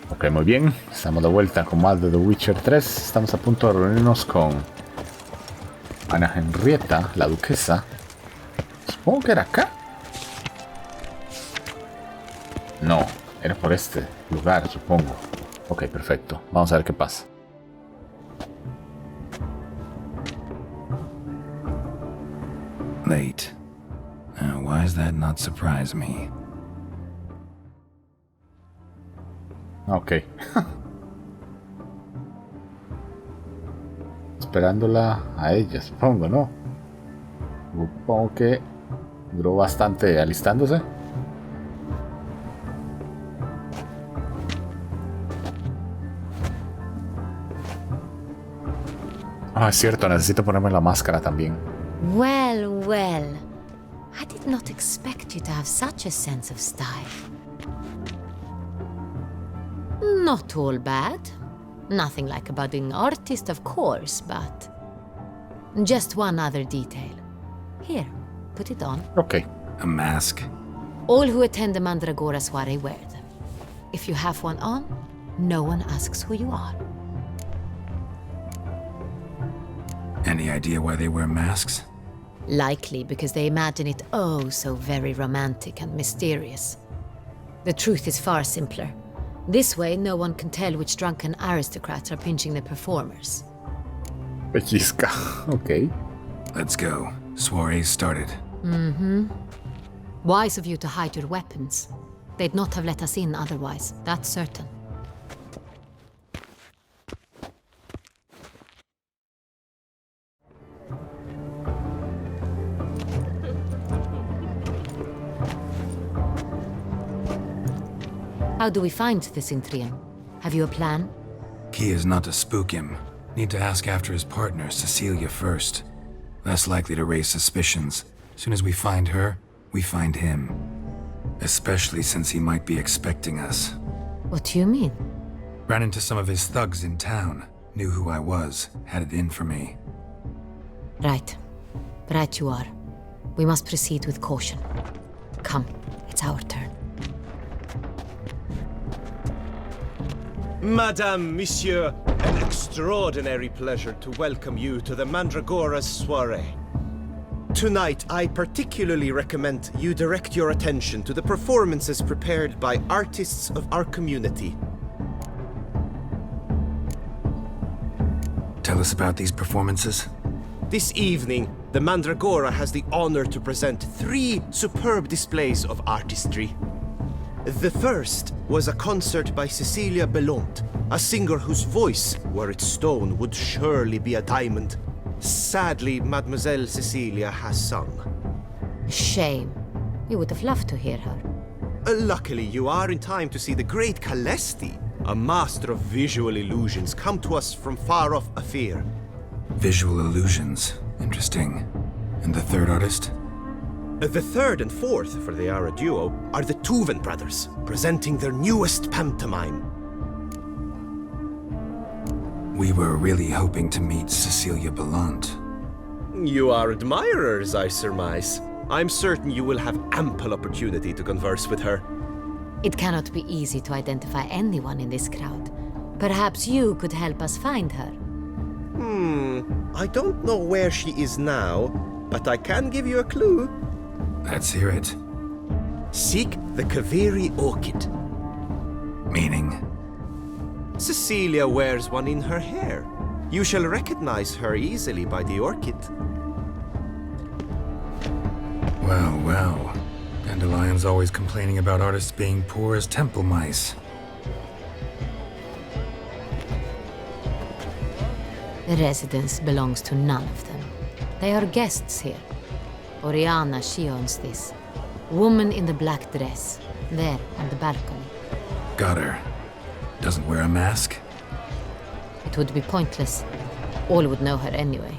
Ok, muy bien. Estamos de vuelta con más de The Witcher 3. Estamos a punto de reunirnos con Ana Henrietta, la duquesa. Supongo que era acá. No, era por este lugar, supongo. Ok, perfecto. Vamos a ver qué pasa. Late. Why does that not surprise me? Ok. Esperándola a ella, supongo, ¿no? Supongo que duró bastante alistándose. Ah, es cierto, necesito ponerme la máscara también. Well, well. I did not expect you to have such a sense of style. Not all bad. Nothing like a budding artist, of course, but... Just one other detail. Here, put it on. Ok. A mask? All who attend the Mandragora soiree wear them. If you have one on, no one asks who you are. Any idea why they wear masks? Likely because they imagine it oh so very romantic and mysterious. The truth is far simpler. This way, no one can tell which drunken aristocrats are pinching the performers. Pellizca. Ok. Let's go. Soiree started. Mm-hmm. Wise of you to hide your weapons. They'd not have let us in otherwise, that's certain. How do we find the Cintrian? Have you a plan? Key is not to spook him. Need to ask after his partner, Cecilia, first. Less likely to raise suspicions. Soon as we find her, we find him. Especially since he might be expecting us. What do you mean? Ran into some of his thugs in town. Knew who I was. Had it in for me. Right. Right you are. We must proceed with caution. Come, it's our turn. Madame, Monsieur, an extraordinary pleasure to welcome you to the Mandragora's soiree. Tonight, I particularly recommend you direct your attention to the performances prepared by artists of our community. Tell us about these performances. This evening, the Mandragora has the honor to present 3 superb displays of artistry. The first was a concert by Cecilia Belont, a singer whose voice, were it stone, would surely be a diamond. Sadly, Mademoiselle Cecilia has sung. Shame. We would have loved to hear her. Luckily, you are in time to see the great Calesti, a master of visual illusions, come to us from far off Afir. Visual illusions. Interesting. And the third artist? The third and fourth, for they are a duo, are the Tuven brothers, presenting their newest pantomime. We were really hoping to meet Cecilia Bellant. You are admirers, I surmise. I'm certain you will have ample opportunity to converse with her. It cannot be easy to identify anyone in this crowd. Perhaps you could help us find her. I don't know where she is now, but I can give you a clue. Let's hear it. Seek the Kaveri orchid. Meaning? Cecilia wears one in her hair. You shall recognize her easily by the orchid. Well, well. Dandelion's always complaining about artists being poor as temple mice. The residence belongs to none of them. They are guests here. Oriana, she owns this. Woman in the black dress. There, on the balcony. Got her. Doesn't wear a mask? It would be pointless. All would know her anyway.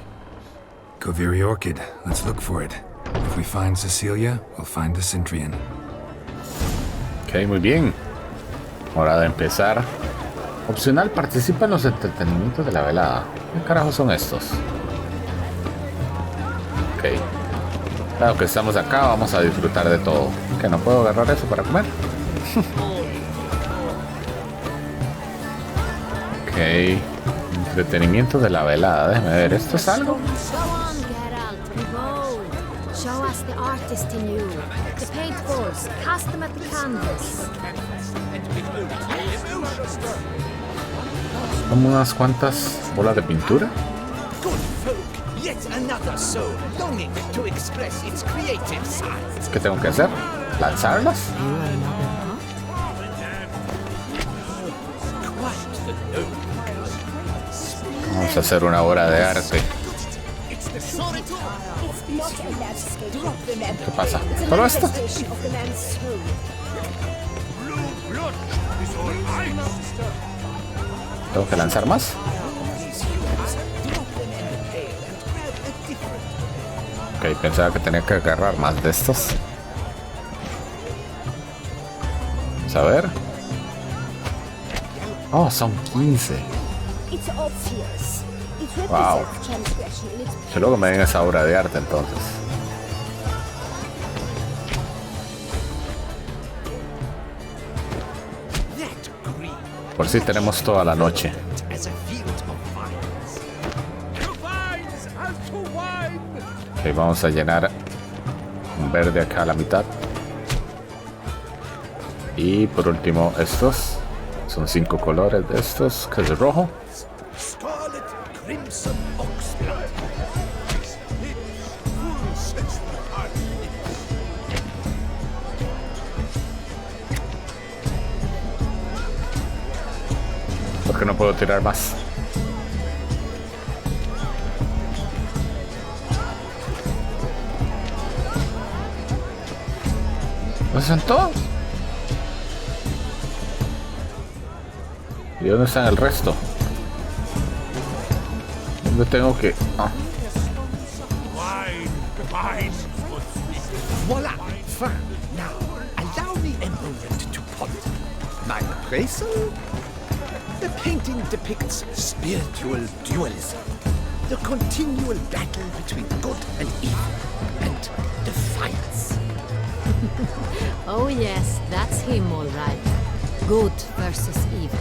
Kaveri orchid. Let's look for it. If we find Cecilia, we'll find the Cintrian. Ok, muy bien. Hora de empezar. Opcional, participa en los entretenimientos de la velada. ¿Qué carajos son estos? Ok. Claro que estamos acá, vamos a disfrutar de todo. ¿Que no puedo agarrar eso para comer? Entretenimiento de la velada. Déjame ver, ¿esto es algo? Go on, Geralt, be bold. Show us the artist in you. The paintballs, cast them at the canvas. Como unas cuantas bolas de pintura. Good folk, yet another soul longing to express its creative side. ¿Qué tengo que hacer? ¿Lanzarlas? Quite the noble. Vamos a hacer una obra de arte. It's the solid power of these humans. ¿Qué pasa? ¿Solo esto? ¿Tengo que lanzar más? Ok, pensaba que tenía que agarrar más de estos. Vamos a ver. Oh, son 15. Wow. Que luego me den esa obra de arte entonces. Por si tenemos toda la noche. As a field of vines. Ok, vamos a llenar un verde acá a la mitad. Y por último estos. Son 5 colores de estos, que es rojo. Scarlet, crimson, oxblood. Porque no puedo tirar más. ¿Dónde están todos? ¿Y dónde están el resto? ¿Dónde tengo que...? Ah. Voila! Fine. Now, allow me a moment to ponder. My appraisal? The painting depicts spiritual dualism. The continual battle between good and evil. And defiance. Oh yes, that's him all right. Good versus evil.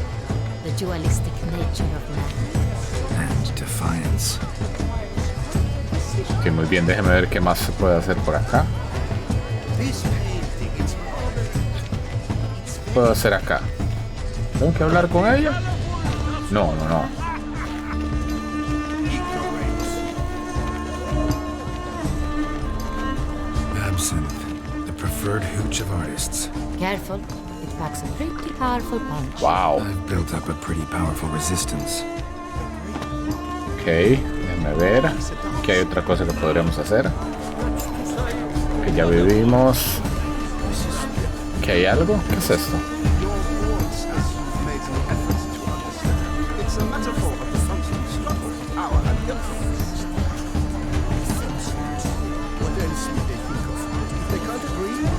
The dualistic nature of man. And defiance. Ok, muy bien, déjeme ver qué más se puede hacer por acá. This painting is ¿Qué puedo hacer acá? ¿Tengo que hablar con ella? No, no, no. Absinthe, the preferred hooch of artists. Careful, it packs a pretty powerful punch. Wow. I've built up a pretty powerful resistance. Ok, déjame ver. Aquí hay otra cosa que podríamos hacer. Que ya vivimos. ¿Que hay algo? ¿Qué es esto? It's a metaphor of the functional struggle for power and influence. What else would they think of? If they can't agree,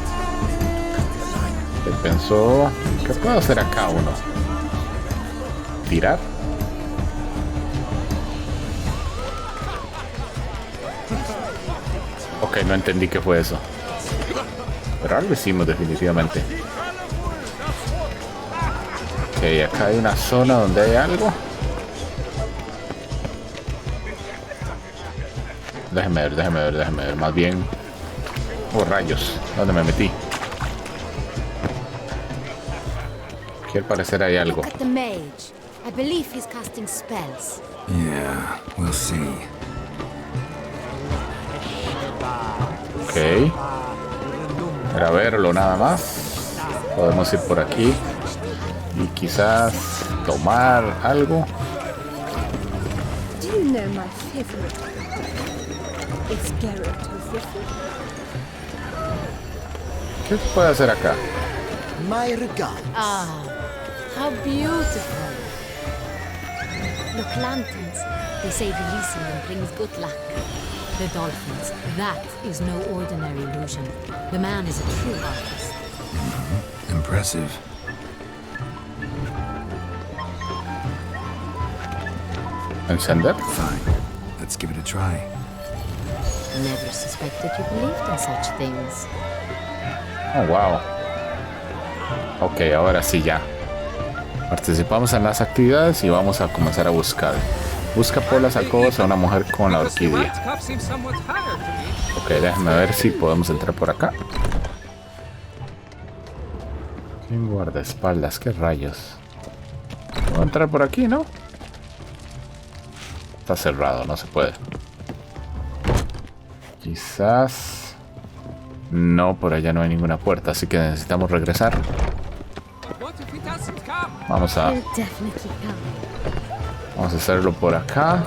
¿Qué pensó? ¿Qué puedo hacer acá uno? ¿Tirar? Ok, no entendí qué fue eso. Pero algo hicimos definitivamente. Ok, acá hay una zona donde hay algo. Déjeme ver. Más bien... Oh, rayos. ¿Dónde me metí? Aquí al parecer hay algo. Look at the mage. I believe he's casting spells. Yeah, we'll see. Ok. Para verlo nada más. Podemos ir por aquí. Y quizás tomar algo. Do you know my favorite? It's Geralt of Rivia. ¿Qué se puede hacer acá? my regard. Ah, how beautiful. Look, lanterns. They say releasing them brings good luck. The dolphins. That is no ordinary illusion. The man is a true artist. Impressive. ¿Encender? Fine. Let's give it a try. Never suspected you believed in such things. Oh, wow. Ok, ahora sí ya. Participamos en las actividades y vamos a comenzar a buscar. Busca por las alcobas a una mujer con la orquídea. Ok, déjame ver si podemos entrar por acá. ¿Quién guardaespaldas? ¿Qué rayos? ¿Puedo entrar por aquí, no? Está cerrado, no se puede. Quizás... No, por allá no hay ninguna puerta, así que necesitamos regresar. Vamos a hacerlo por acá.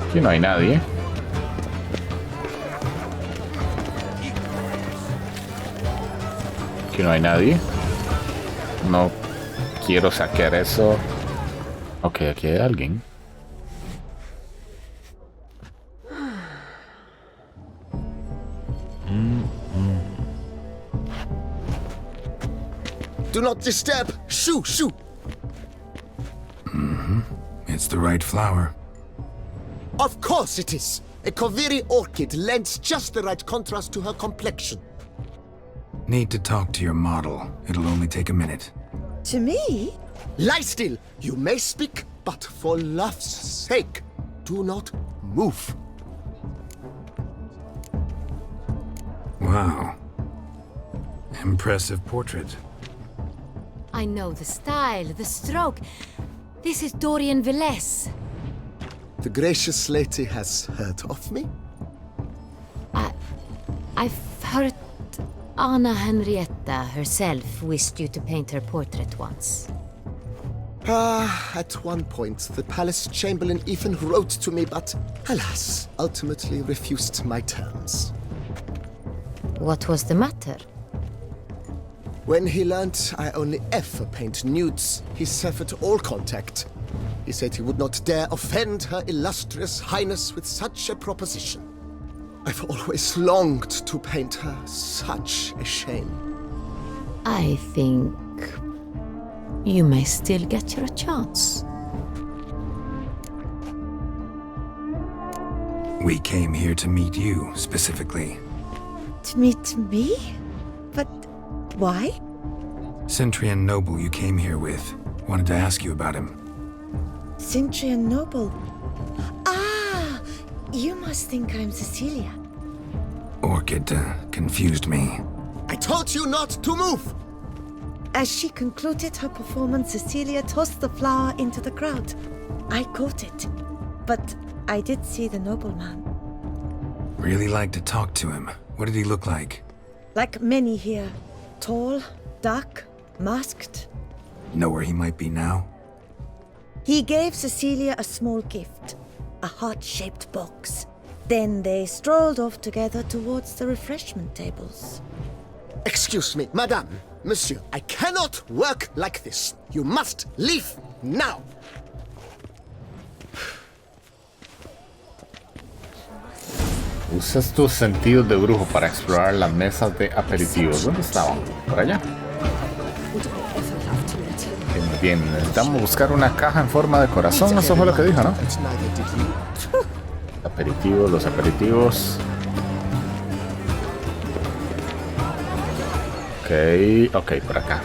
Aquí no hay nadie. Aquí no hay nadie. No quiero saquear eso. Ok, aquí hay alguien. Do not disturb! Shoo! Shoo! It's the right flower. Of course it is! A Koviri orchid lends just the right contrast to her complexion. Need to talk to your model. It'll only take a minute. To me? Lie still! You may speak, but for love's sake, do not move. Wow. Impressive portrait. I know the style, the stroke. This is Dorian Velez. The gracious lady has heard of me? I've heard Anna Henrietta herself wished you to paint her portrait once. At one point, the palace chamberlain even wrote to me, but alas, ultimately refused my terms. What was the matter? When he learnt I only ever paint nudes, he severed all contact. He said he would not dare offend her illustrious highness with such a proposition. I've always longed to paint her. Such a shame. I think you may still get your chance. We came here to meet you, specifically. To meet me? But why? Cintrian noble you came here with. Wanted to ask you about him. Cintrian noble. Ah! You must think I'm Cecilia. Orchid confused me. I told you not to move! As she concluded her performance, Cecilia tossed the flower into the crowd. I caught it. But I did see the nobleman. Really like to talk to him. What did he look like? Like many here. Tall, dark, masked. Know where he might be now? He gave Cecilia a small gift, a heart-shaped box. Then they strolled off together towards the refreshment tables. Excuse me, madame, monsieur, I cannot work like this. You must leave now. Usas tus sentidos de brujo para explorar las mesas de aperitivos. ¿Dónde estaban? ¿Por allá? Bien, necesitamos buscar una caja en forma de corazón. Eso fue lo que dijo, ¿no? Aperitivos, los aperitivos. Ok, por acá.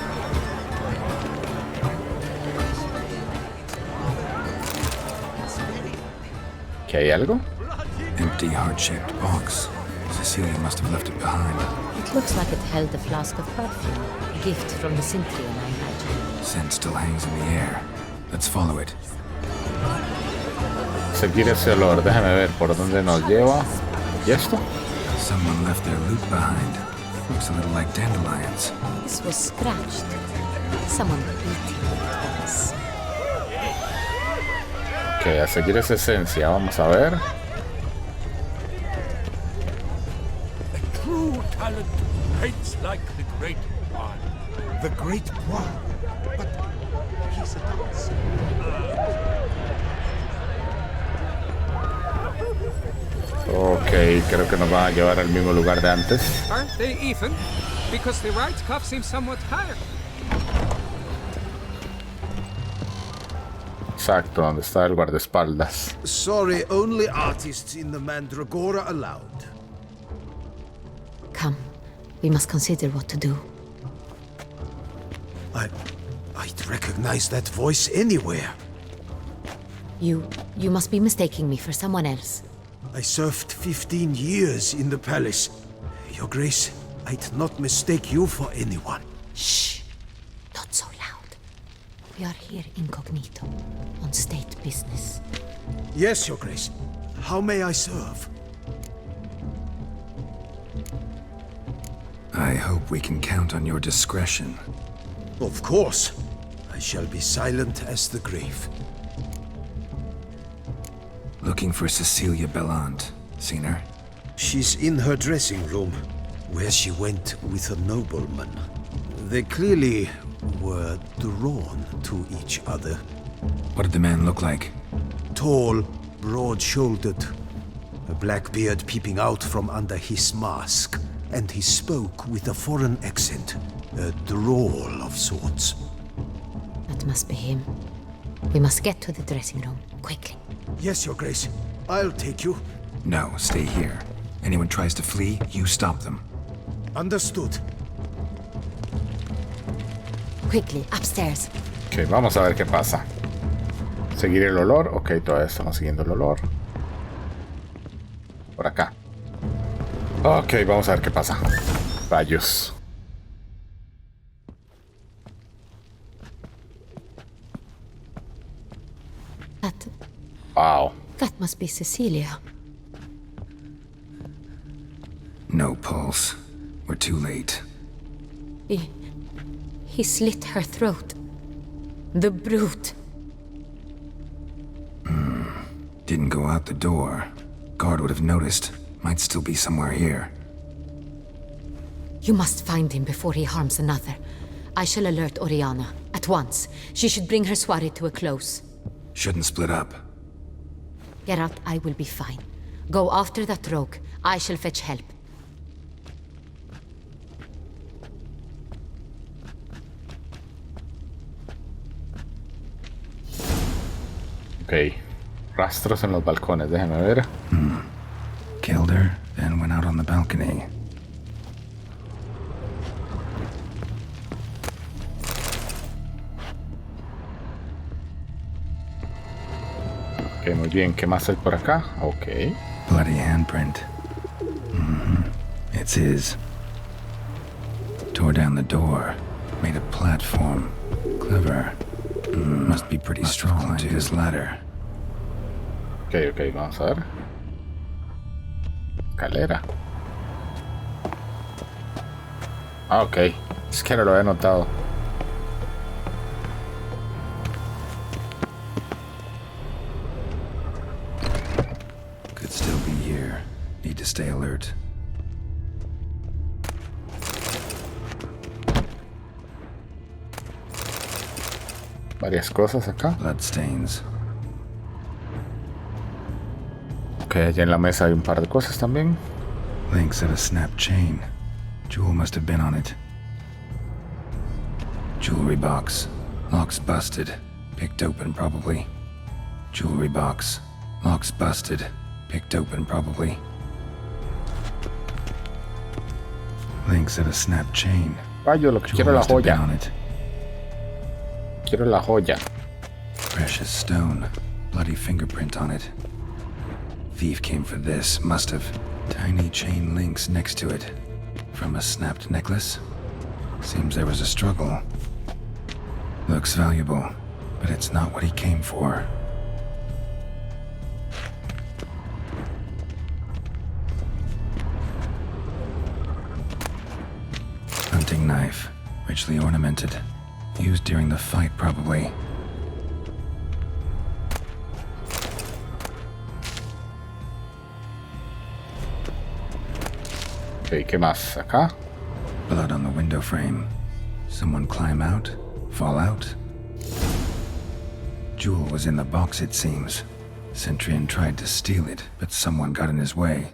¿Qué hay algo? Empty heart-shaped box. Cecilia must have left it behind. It looks like it held a flask of perfume. A gift from the Cintrian, I imagine. Scent still hangs in the air. Let's follow it. Seguir ese olor. Déjame ver por dónde nos lleva. ¿Y esto? Someone left their loot behind. Looks a little like dandelions. This was scratched. Someone eating it once. Ok, a seguir esa esencia. Vamos a ver. True talent hates like the great one. The great one. But he's a dancer. Ok, creo que nos van a llevar al mismo lugar de antes. Aren't they even? Because the right cuff seems somewhat higher. Exacto, donde está el guardaespaldas. Sorry, only artists in the Mandragora allowed. Come, We must consider what to do. I'd recognize that voice anywhere. You must be mistaking me for someone else. I served 15 years in the palace. Your Grace, I'd not mistake you for anyone. Shh! Not so loud. We are here incognito, on state business. Yes, Your Grace. How may I serve? I hope we can count on your discretion. Of course. I shall be silent as the grave. Looking for Cecilia Bellant. Seen her? She's in her dressing room, where she went with a nobleman. They clearly were drawn to each other. What did the man look like? Tall, broad-shouldered, a black beard peeping out from under his mask, and he spoke with a foreign accent, a drawl of sorts. That must be him. We must get to the dressing room, quickly. Yes, Your Grace. I'll take you. No, stay here. Anyone tries to flee, you stop them. Understood. Quickly, upstairs. Ok, vamos a ver qué pasa. Seguir el olor. Ok, todavía estamos siguiendo el olor. Por acá. Ok, vamos a ver qué pasa. Rayos. Wow. That must be Cecilia. No pulse. We're too late. He slit her throat. The brute. Didn't go out the door. Guard would have noticed. Might still be somewhere here. You must find him before he harms another. I shall alert Oriana. At once. She should bring her soiree to a close. Shouldn't split up. Geralt, I will be fine. Go after that rogue. I shall fetch help. Ok. Rastros en los balcones, déjame ver. Killed her, then went out on the balcony. Ok, muy bien. ¿Qué más hay por acá? Ok. Bloody handprint. It's his. Tore down the door. Made a platform. Clever. Must be pretty strong to this ladder. Ok, vamos a ver. Escalera. Ah, ok. Es que no lo había notado. Could still be here. Need to stay alert. Varias cosas acá. Bloodstains. Ok, allá en la mesa hay un par de cosas también. Links at a snap chain. Jewel must have been on it. Jewelry box. Lock's busted. Picked open probably. Jewelry box. Lock's busted. Picked open probably. Links at a snap chain. Rayo, lo que Jewel quiero la must have been joya. on it. Quiero la joya. Precious stone. Bloody fingerprint on it. Thief came for this, must have. Tiny chain links next to it. From a snapped necklace? Seems there was a struggle. Looks valuable, but it's not what he came for. Hunting knife, richly ornamented. Used during the fight, probably. Ok, ¿qué más? Acá. Blood on the window frame. Someone climb out? Fall out? Jewel was in the box, it seems. Centurion tried to steal it, but someone got in his way.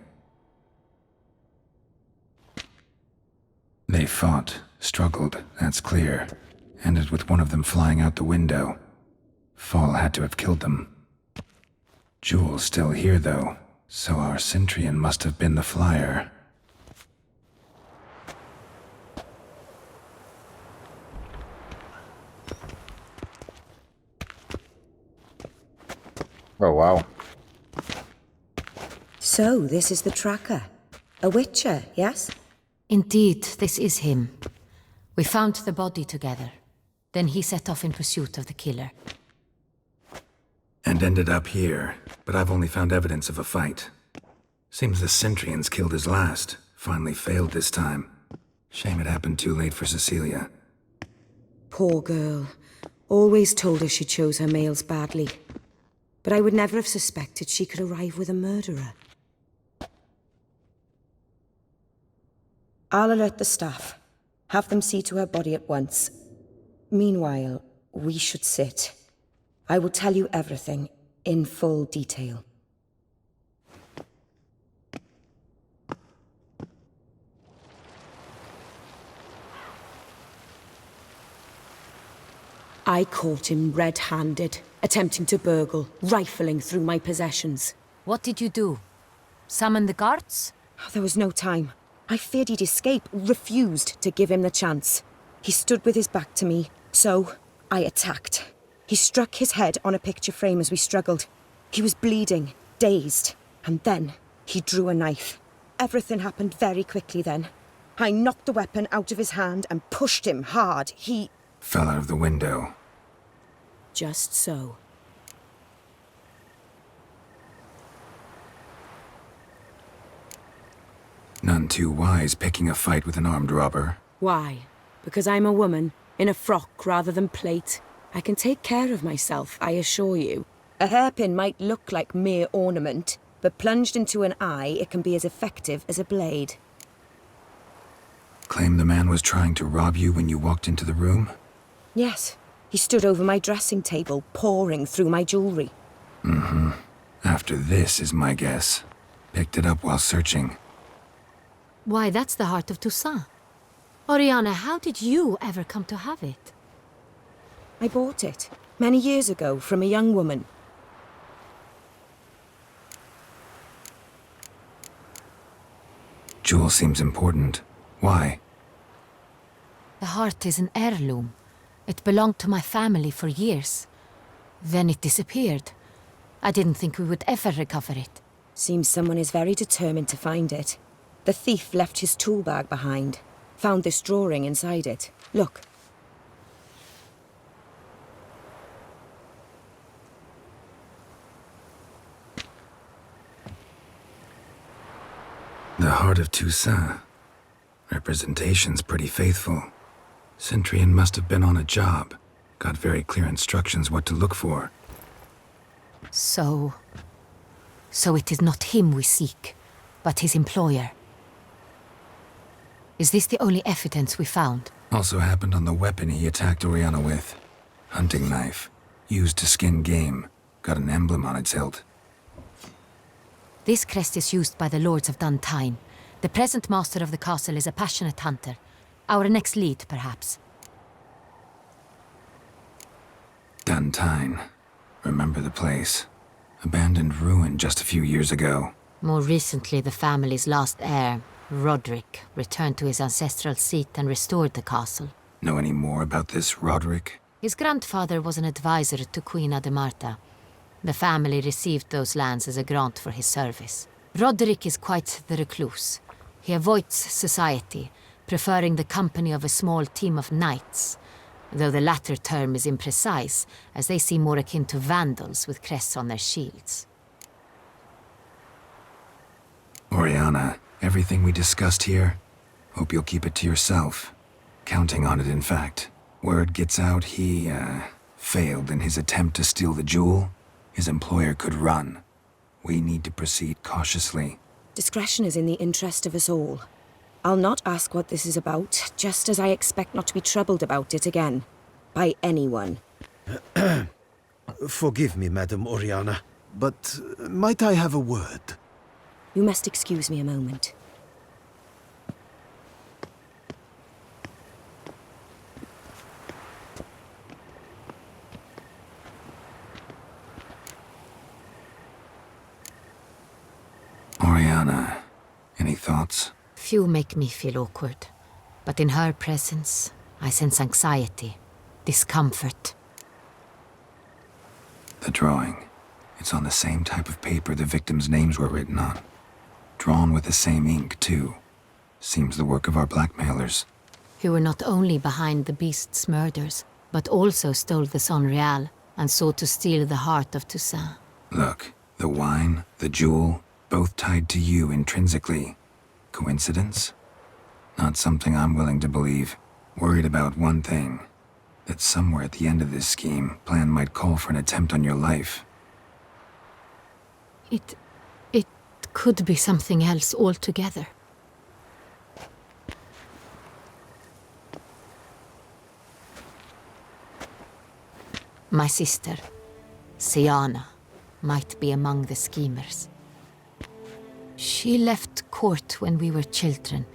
They fought, struggled, that's clear. Ended with one of them flying out the window. Fall had to have killed them. Jewel's still here, though, so our Centurion must have been the flyer. Oh, wow. So, this is the tracker. A witcher, yes? Indeed, this is him. We found the body together. Then he set off in pursuit of the killer. And ended up here, but I've only found evidence of a fight. Seems the Cintrians killed his last. Finally failed this time. Shame it happened too late for Cecilia. Poor girl. Always told her she chose her males badly. But I would never have suspected she could arrive with a murderer. I'll alert the staff. Have them see to her body at once. Meanwhile, we should sit. I will tell you everything, in full detail. I caught him red-handed, attempting to burgle, rifling through my possessions. What did you do? Summon the guards? There was no time. I feared he'd escape, refused to give him the chance. He stood with his back to me, so I attacked. He struck his head on a picture frame as we struggled. He was bleeding, dazed, and then he drew a knife. Everything happened very quickly then. I knocked the weapon out of his hand and pushed him hard. He Fell out of the window. just so. None too wise picking a fight with an armed robber. Why? Because I'm a woman, in a frock rather than plate. I can take care of myself, I assure you. A hairpin might look like mere ornament, but plunged into an eye, it can be as effective as a blade. Claim the man was trying to rob you when you walked into the room? Yes, he stood over my dressing table, pouring through my jewelry. After this is my guess. Picked it up while searching. Why, that's the heart of Toussaint. Oriana, how did you ever come to have it? I bought it, many years ago, from a young woman. Jewel seems important. Why? The heart is an heirloom. It belonged to my family for years. Then it disappeared. I didn't think we would ever recover it. Seems someone is very determined to find it. The thief left his tool bag behind. Found this drawing inside it. Look. The heart of Toussaint. Representation's pretty faithful. Cintrian must have been on a job. Got very clear instructions what to look for. So it is not him we seek, but his employer. Is this the only evidence we found? Also happened on the weapon he attacked Oriana with. Hunting knife. Used to skin game. Got an emblem on its hilt. This crest is used by the lords of Duntine. The present master of the castle is a passionate hunter. Our next lead, perhaps. Duntine. Remember the place. Abandoned ruin just a few years ago. More recently, the family's last heir, Roderick, returned to his ancestral seat and restored the castle. Know any more about this Roderick? His grandfather was an advisor to Queen Ademarta. The family received those lands as a grant for his service. Roderick is quite the recluse. He avoids society, preferring the company of a small team of knights, though the latter term is imprecise, as they seem more akin to vandals with crests on their shields. Oriana, everything we discussed here, hope you'll keep it to yourself. Counting on it, in fact. Word gets out he, failed in his attempt to steal the jewel. His employer could run. We need to proceed cautiously. Discretion is in the interest of us all. I'll not ask what this is about, just as I expect not to be troubled about it again. By anyone. Forgive me, Madam Oriana, but might I have a word? You must excuse me a moment. Oriana, any thoughts? Few make me feel awkward, but in her presence, I sense anxiety, discomfort. The drawing. It's on the same type of paper the victims' names were written on. Drawn with the same ink, too. Seems the work of our blackmailers. Who were not only behind the beast's murders, but also stole the Son Real and sought to steal the heart of Toussaint. Look, the wine, the jewel, both tied to you intrinsically. Coincidence? Not something I'm willing to believe. Worried about one thing. That somewhere at the end of this scheme, plan might call for an attempt on your life. It could be something else altogether. My sister, Siana, might be among the schemers. She left court when we were children.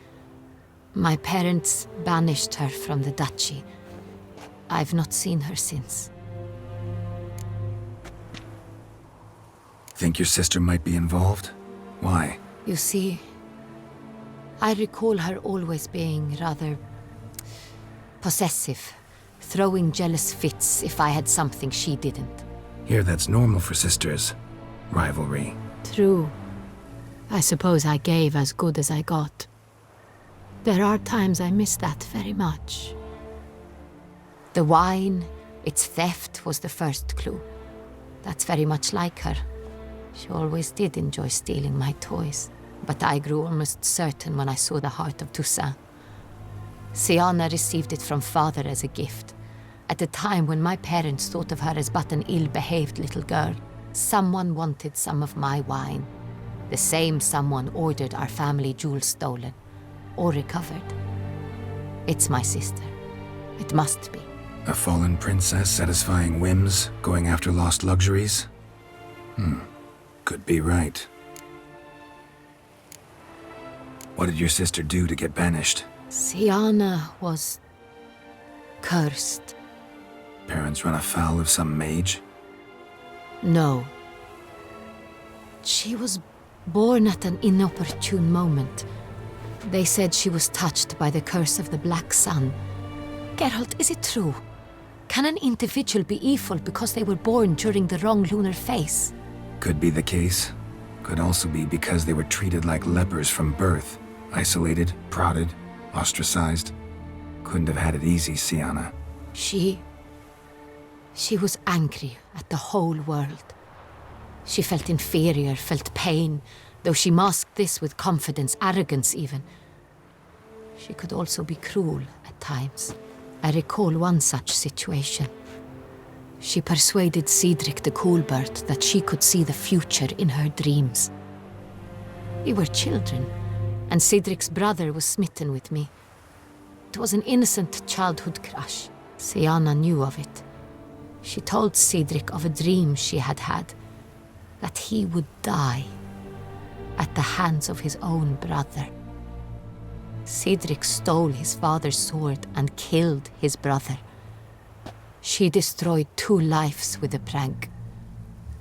My parents banished her from the duchy. I've not seen her since. Think your sister might be involved? Why? You see, I recall her always being rather possessive, throwing jealous fits if I had something she didn't. Here, that's normal for sisters. Rivalry. True. I suppose I gave as good as I got. There are times I miss that very much. The wine, its theft, was the first clue. That's very much like her. She always did enjoy stealing my toys, but I grew almost certain when I saw the heart of Toussaint. Siana received it from father as a gift. At a time when my parents thought of her as but an ill-behaved little girl, someone wanted some of my wine. The same someone ordered our family jewels stolen, or recovered. It's my sister. It must be. A fallen princess satisfying whims, going after lost luxuries? Could be right. What did your sister do to get banished? Siana was cursed. Parents run afoul of some mage? No. She was born at an inopportune moment. They said she was touched by the curse of the Black Sun. Geralt, is it true? Can an individual be evil because they were born during the wrong lunar phase? Could be the case. Could also be because they were treated like lepers from birth. Isolated, prodded, ostracized. Couldn't have had it easy, Siana. She was angry at the whole world. She felt inferior, felt pain, though she masked this with confidence, arrogance even. She could also be cruel at times. I recall one such situation. She persuaded Cedric the Coolbird that she could see the future in her dreams. We were children, and Cedric's brother was smitten with me. It was an innocent childhood crush. Siana knew of it. She told Cedric of a dream she had had, that he would die at the hands of his own brother. Cedric stole his father's sword and killed his brother. She destroyed 2 lives with a prank.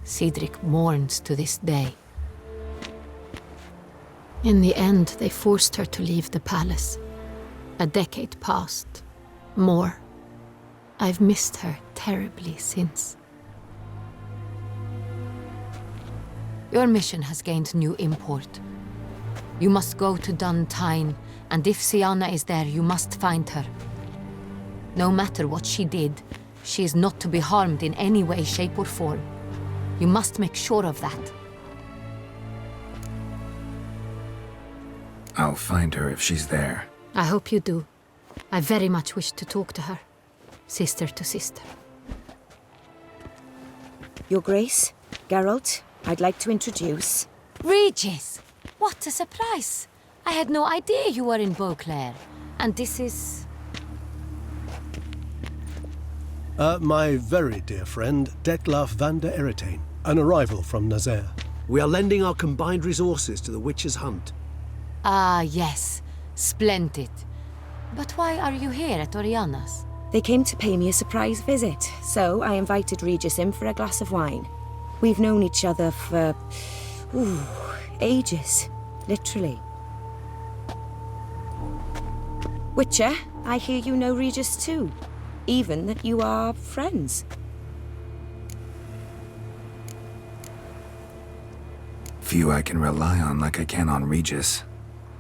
Cedric mourns to this day. In the end, they forced her to leave the palace. A decade passed. More. I've missed her terribly since. Your mission has gained new import. You must go to Duntine, and if Siana is there, you must find her. No matter what she did, she is not to be harmed in any way, shape, or form. You must make sure of that. I'll find her if she's there. I hope you do. I very much wish to talk to her. Sister to sister. Your Grace, Geralt, I'd like to introduce... Regis! What a surprise! I had no idea you were in Beauclair. And this is... My very dear friend, Detlaf van der Eretain, an arrival from Nazaire. We are lending our combined resources to the Witch's Hunt. Ah, yes. Splendid. But why are you here at Oriana's? They came to pay me a surprise visit, so I invited Regis in for a glass of wine. We've known each other for... ages. Literally. Witcher, I hear you know Regis too. Even that you are friends. few I can rely on like I can on Regis.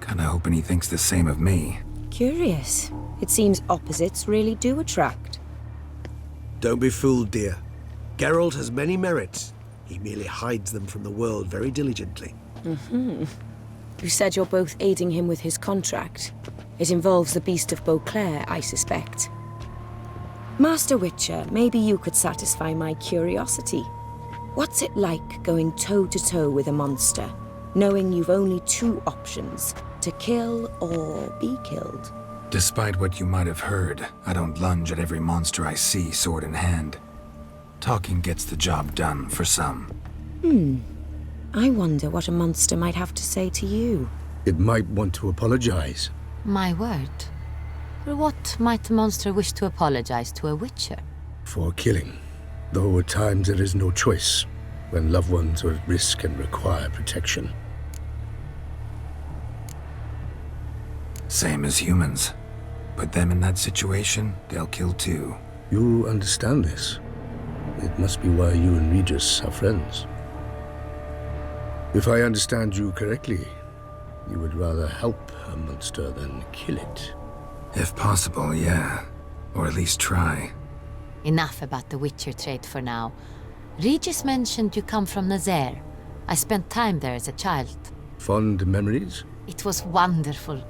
Kinda hoping he thinks the same of me. Curious. It seems opposites really do attract. Don't be fooled, dear. Geralt has many merits. He merely hides them from the world very diligently. You said you're both aiding him with his contract. It involves the Beast of Beauclair, I suspect. Master Witcher, maybe you could satisfy my curiosity. What's it like going toe-to-toe with a monster, knowing you've only two options, to kill or be killed? Despite what you might have heard, I don't lunge at every monster I see sword in hand. Talking gets the job done for some. I wonder what a monster might have to say to you. It might want to apologize. My word. For what might the monster wish to apologize to a witcher? For killing. Though at times there is no choice, when loved ones are at risk and require protection. Same as humans. Put them in that situation, they'll kill too. You understand this. It must be why you and Regis are friends. If I understand you correctly, you would rather help a monster than kill it. If possible, yeah. Or at least try. Enough about the Witcher trait for now. Regis mentioned you come from Nazaire. I spent time there as a child. Fond memories? It was wonderful.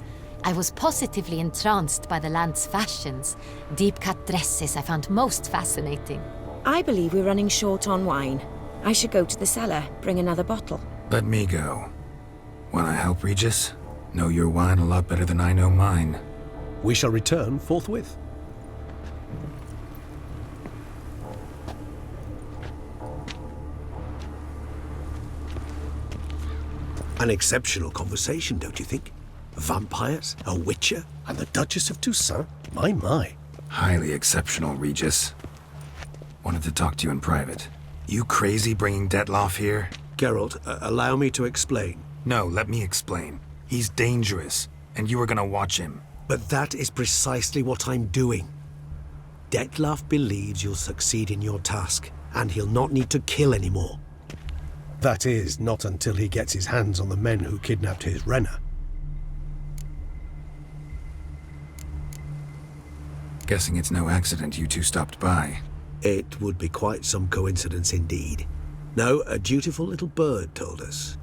I was positively entranced by the land's fashions. Deep-cut dresses I found most fascinating. I believe we're running short on wine. I should go to the cellar, bring another bottle. Let me go. Wanna help, Regis? Know your wine a lot better than I know mine. We shall return forthwith. An exceptional conversation, don't you think? Vampires, a witcher, and the Duchess of Toussaint? My. Highly exceptional, Regis. Wanted to talk to you in private. You crazy bringing Detloff here? Geralt, allow me to explain. No, let me explain. He's dangerous, and you are gonna watch him. But that is precisely what I'm doing. Detloff believes you'll succeed in your task, and he'll not need to kill anymore. That is, not until he gets his hands on the men who kidnapped his Renna. Guessing it's no accident you two stopped by. It would be quite some coincidence indeed. No, a dutiful little bird told us.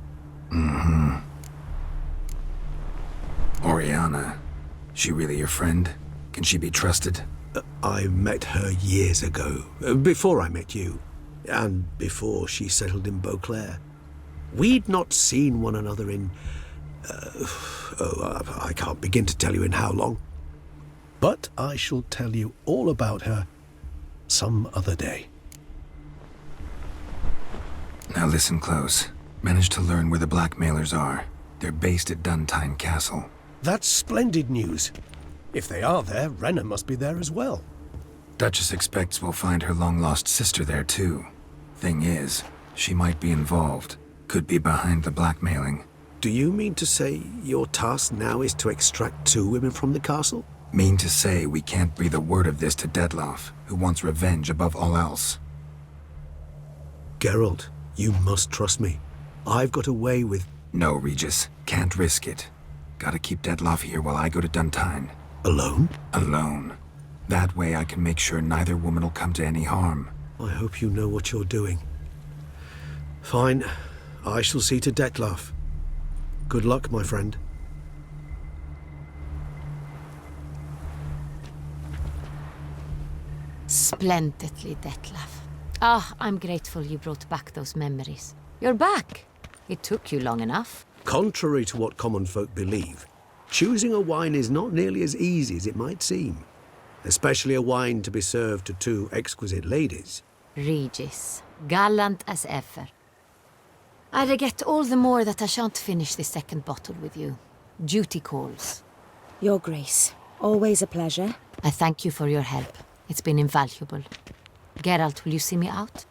Oriana. She really your friend? Can she be trusted? I met her years ago, before I met you, and before she settled in Beauclair. We'd not seen one another in... I can't begin to tell you in how long. But I shall tell you all about her some other day. Now listen close. Managed to learn where the blackmailers are. They're based at Duntine Castle. That's splendid news. If they are there, Renna must be there as well. Duchess expects we'll find her long-lost sister there too. Thing is, she might be involved. Could be behind the blackmailing. Do you mean to say your task now is to extract 2 women from the castle? Mean to say we can't breathe a word of this to Detloff, who wants revenge above all else. Geralt, you must trust me. I've got away with... No, Regis. Can't risk it. Gotta keep Detloff here while I go to Duntine. Alone? Alone. That way I can make sure neither woman will come to any harm. I hope you know what you're doing. Fine. I shall see to Detloff. Good luck, my friend. Splendidly, Detlaff. Ah, I'm grateful you brought back those memories. You're back. It took you long enough. Contrary to what common folk believe, choosing a wine is not nearly as easy as it might seem. Especially a wine to be served to 2 exquisite ladies. Regis, gallant as ever. I regret all the more that I shan't finish the second bottle with you. Duty calls. Your Grace, always a pleasure. I thank you for your help. It's been invaluable. Geralt, will you see me out?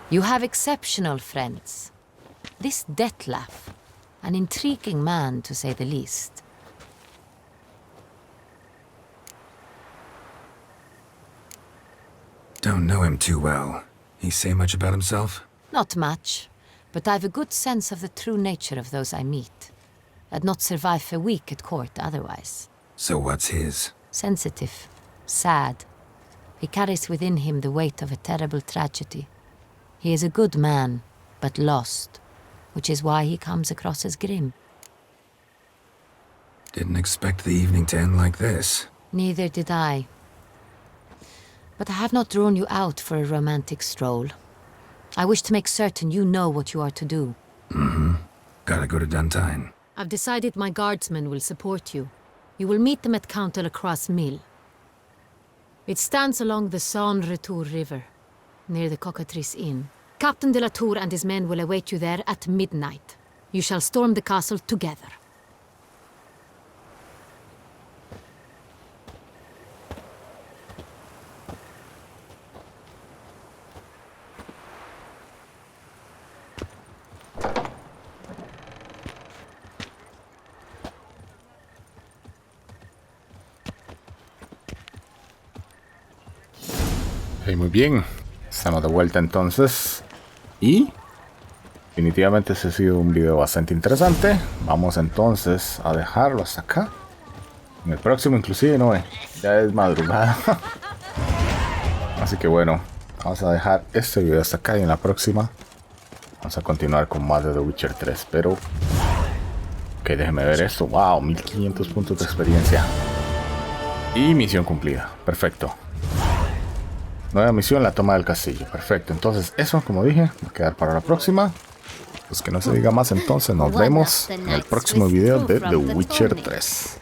You have exceptional friends. This Detlef, an intriguing man to say the least. Don't know him too well. He say much about himself? Not much, but I've a good sense of the true nature of those I meet. I'd not survive a week at court otherwise. So what's his? Sensitive, sad. He carries within him the weight of a terrible tragedy. He is a good man, but lost, which is why he comes across as grim. Didn't expect the evening to end like this. Neither did I. But I have not drawn you out for a romantic stroll. I wish to make certain you know what you are to do. Mm-hmm. Gotta go to Duntine. I've decided my guardsmen will support you. You will meet them at Count de la Croix's mill. It stands along the Saône-Retour River, near the Cockatrice Inn. Captain de la Tour and his men will await you there at midnight. You shall storm the castle together. Muy bien, estamos de vuelta entonces y definitivamente ese ha sido un video bastante interesante. Vamos entonces a dejarlo hasta acá. En el próximo inclusive no, ya es madrugada. Así que bueno, vamos a dejar este video hasta acá y en la próxima vamos a continuar con más de The Witcher 3. Pero ok, déjenme ver esto. Wow, 1500 puntos de experiencia y misión cumplida. Perfecto. Nueva misión, la toma del castillo. Perfecto, entonces eso, como dije, va a quedar para la próxima. Pues que no se diga más, entonces nos vemos en el próximo video de The Witcher 3.